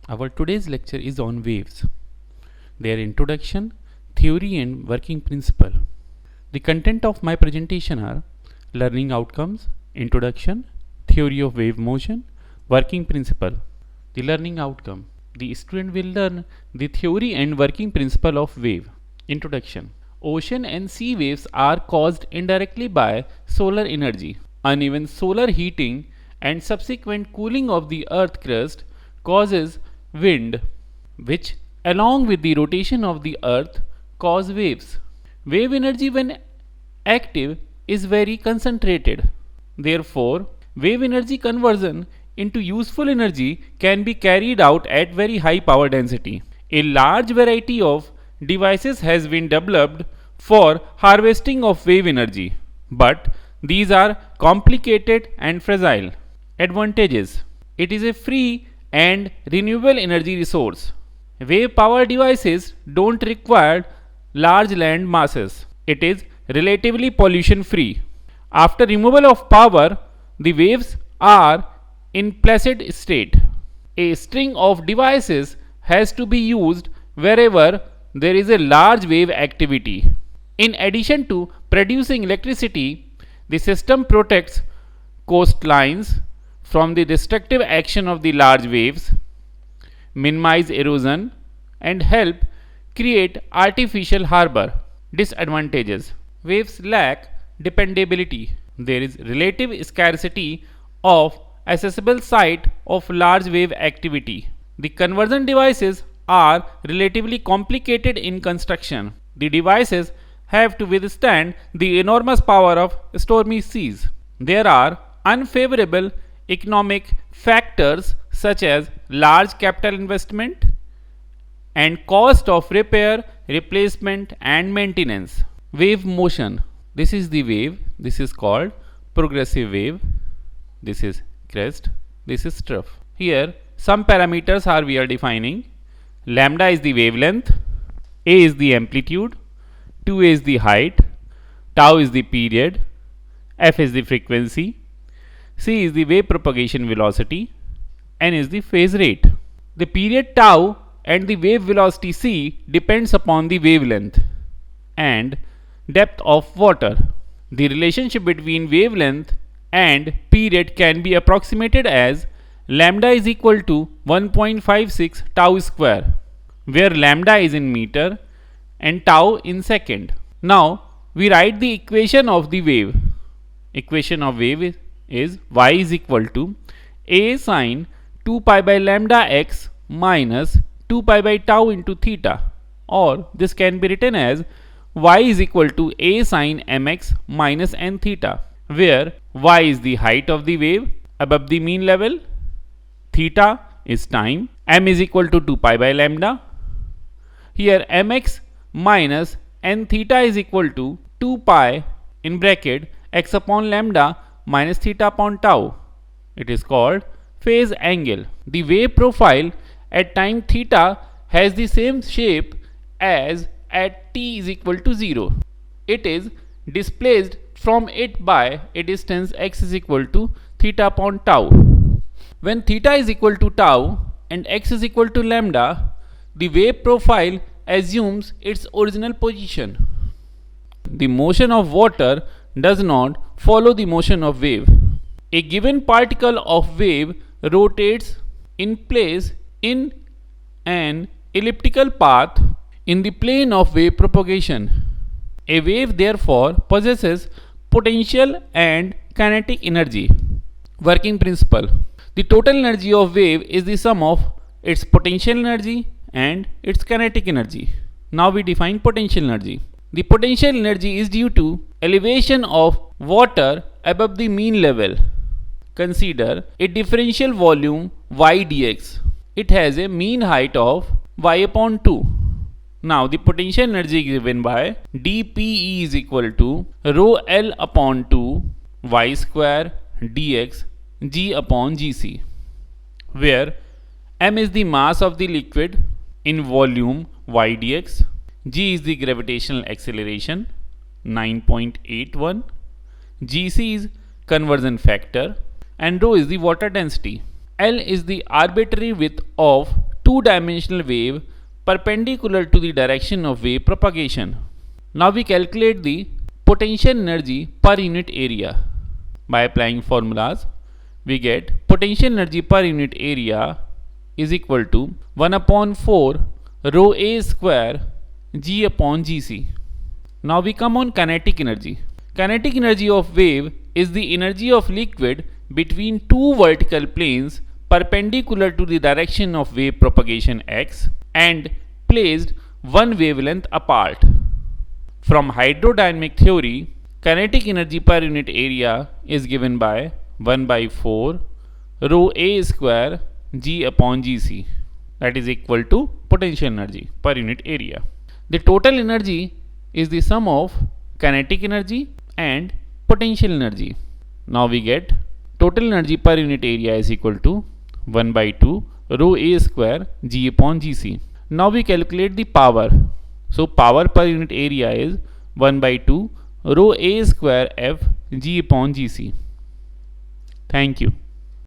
Our today's lecture is on waves, their introduction, theory and working principle. The content of my presentation are learning outcomes, introduction, theory of wave motion, working principle. The learning outcome. The student will learn the theory and working principle of wave. Introduction. Ocean and sea waves are caused indirectly by solar energy. Uneven solar heating and subsequent cooling of the earth crust causes wind, which along with the rotation of the earth cause waves. Wave energy when active is very concentrated. Therefore, wave energy conversion into useful energy can be carried out at very high power density. A large variety of devices has been developed for harvesting of wave energy, but these are complicated and fragile. Advantages. It is a free and renewable energy resource. Wave power devices don't require large land masses. It is relatively pollution free. After removal of power, the waves are in placid state. A string of devices has to be used wherever there is a large wave activity. In addition to producing electricity, the system protects coastlines from the destructive action of the large waves, minimize erosion, and help create artificial harbor. Disadvantages. Waves lack dependability. There is relative scarcity of accessible site of large wave activity. The conversion devices are relatively complicated in construction. The devices have to withstand the enormous power of stormy seas. There are unfavorable economic factors such as large capital investment and cost of repair, replacement and maintenance. Wave motion. This is the wave. This is called progressive wave. This is crest. This is trough. Here some parameters are we are defining. Lambda is the wavelength. A is the amplitude. 2a is the height. Tau is the period. F is the frequency. C is the wave propagation velocity. N is the phase rate. The period tau and the wave velocity c depends upon the wavelength and depth of water. The relationship between wavelength and period can be approximated as lambda is equal to 1.56 tau square, where lambda is in meter and tau in second. Now we write the equation of the wave. Equation of wave is y is equal to a sine 2 pi by lambda x minus 2 pi by tau into theta, or this can be written as y is equal to a sine mx minus n theta, where y is the height of the wave above the mean level, theta is time, m is equal to 2 pi by lambda. Here mx minus n theta is equal to 2 pi in bracket x upon lambda minus theta upon tau. It is called phase angle. The wave profile at time theta has the same shape as at t is equal to 0. It is displaced from it by a distance x is equal to theta upon tau. When theta is equal to tau and x is equal to lambda, the wave profile assumes its original position. The motion of water does not follow the motion of wave. A given particle of wave rotates in place in an elliptical path in the plane of wave propagation. A wave therefore possesses potential and kinetic energy. Working principle. The total energy of wave is the sum of its potential energy and its kinetic energy. Now we define potential energy. The potential energy is due to elevation of water above the mean level. Consider a differential volume y dx. It has a mean height of y upon 2. Now the potential energy given by dPe is equal to rho L upon 2 y square dx g upon gc, where m is the mass of the liquid in volume y dx, g is the gravitational acceleration 9.81, gc is conversion factor, and rho is the water density. L is the arbitrary width of two-dimensional wave perpendicular to the direction of wave propagation. Now we calculate the potential energy per unit area. By applying formulas, we get potential energy per unit area is equal to 1 upon 4 rho a square g upon gc. Now we come on kinetic energy. Kinetic energy of wave is the energy of liquid between two vertical planes perpendicular to the direction of wave propagation x and placed one wavelength apart. From hydrodynamic theory, kinetic energy per unit area is given by 1 by 4 rho a square g upon gc, that is equal to potential energy per unit area. The total energy is the sum of kinetic energy and potential energy. Now we get total energy per unit area is equal to 1 by 2 rho a square g upon gc. Now we calculate the power. So power per unit area is 1 by 2 rho a square f g upon gc. Thank you.